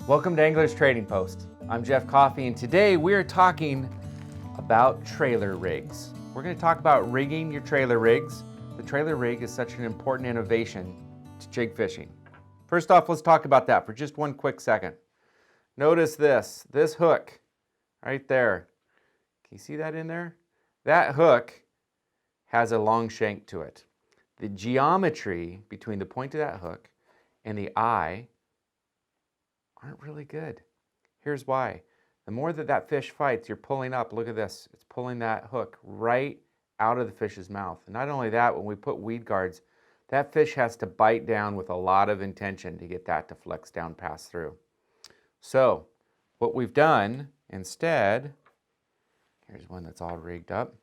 Welcome to Angler's Trading Post. I'm Jeff Coffey, and today we're talking about trailer rigs. We're going to talk about rigging your trailer rigs. The trailer rig is such an important innovation to jig fishing. First off, let's talk about that for just one quick second. Notice this hook right there. Can you see that in there? That hook has a long shank to it. The geometry between the point of that hook and the eye aren't really good. Here's why. The more that fish fights, you're pulling up. Look at this. It's pulling that hook right out of the fish's mouth. And not only that, when we put weed guards, that fish has to bite down with a lot of intention to get that to flex down, pass through. So what we've done instead, here's one that's all rigged up,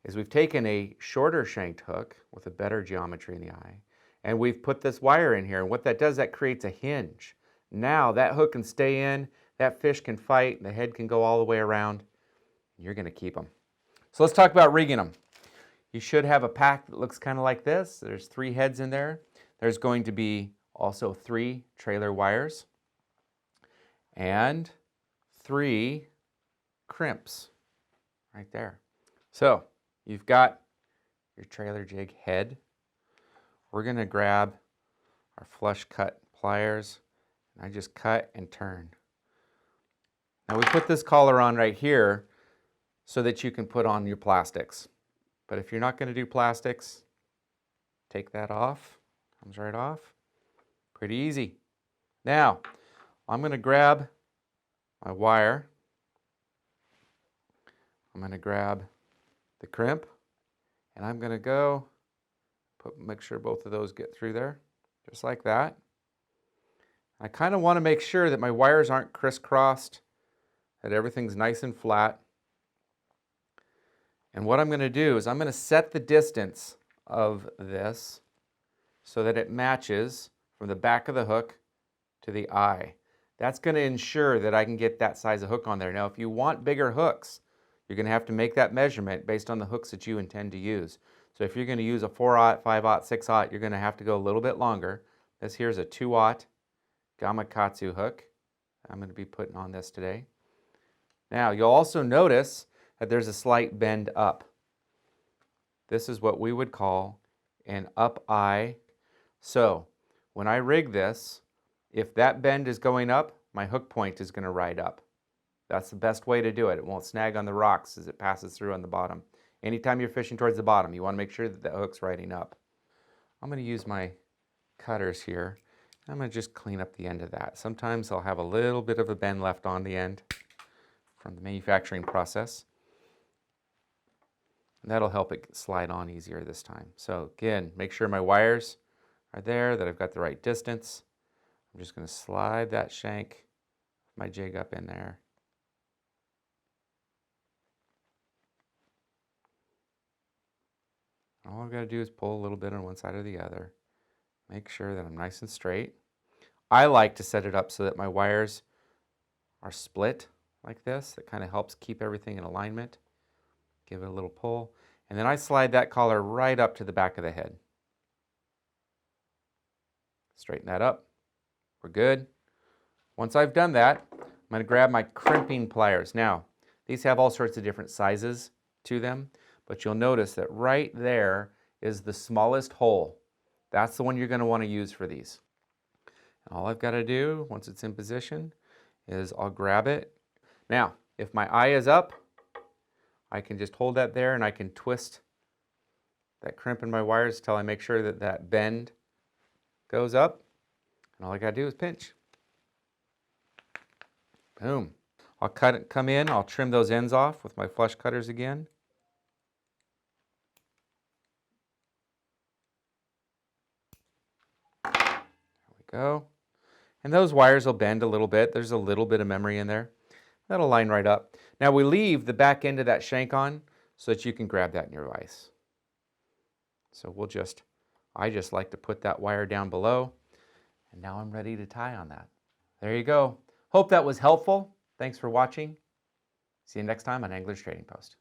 is we've taken a shorter shanked hook with a better geometry in the eye, and we've put this wire in here. And what that does, that creates a hinge. Now that hook can stay in, that fish can fight, the head can go all the way around, and you're gonna keep them. So let's talk about rigging them. You should have a pack that looks kind of like this. There's 3 heads in there. There's going to be also 3 trailer wires and 3 crimps right there. So you've got your trailer jig head. We're gonna grab our flush cut pliers. I just cut and turn. Now we put this collar on right here so that you can put on your plastics. But if you're not going to do plastics, take that off. Comes right off. Pretty easy. Now, I'm going to grab my wire. I'm going to grab the crimp, and I'm going to go make sure both of those get through there, just like that. I kind of want to make sure that my wires aren't crisscrossed, that everything's nice and flat. And what I'm going to do is I'm going to set the distance of this so that it matches from the back of the hook to the eye. That's going to ensure that I can get that size of hook on there. Now, if you want bigger hooks, you're going to have to make that measurement based on the hooks that you intend to use. So if you're going to use a 4/0, 5/0, 6/0, you're going to have to go a little bit longer. This here's a 2/0 Gamakatsu hook I'm going to be putting on this today. Now you'll also notice that there's a slight bend up. This is what we would call an up eye. So when I rig this, if that bend is going up, my hook point is going to ride up. That's the best way to do it. It won't snag on the rocks as it passes through on the bottom. Anytime you're fishing towards the bottom, you want to make sure that the hook's riding up. I'm going to use my cutters here. I'm going to just clean up the end of that. Sometimes I'll have a little bit of a bend left on the end from the manufacturing process. And that'll help it slide on easier this time. So again, make sure my wires are there, that I've got the right distance. I'm just going to slide that shank of my jig up in there. All I've got to do is pull a little bit on one side or the other. Make sure that I'm nice and straight. I like to set it up so that my wires are split like this. That kind of helps keep everything in alignment. Give it a little pull. And then I slide that collar right up to the back of the head. Straighten that up. We're good. Once I've done that, I'm going to grab my crimping pliers. Now, these have all sorts of different sizes to them, but you'll notice that right there is the smallest hole. That's the one you're going to want to use for these. And all I've got to do, once it's in position, is I'll grab it. Now, if my eye is up, I can just hold that there and I can twist that crimp in my wires till I make sure that that bend goes up. And all I got to do is pinch. Boom. I'll come in, I'll trim those ends off with my flush cutters again. Go. And those wires will bend a little bit. There's a little bit of memory in there. That'll line right up. Now we leave the back end of that shank on so that you can grab that in your vise. So I just like to put that wire down below, and now I'm ready to tie on that. There you go. Hope that was helpful. Thanks for watching. See you next time on Angler's Trading Post.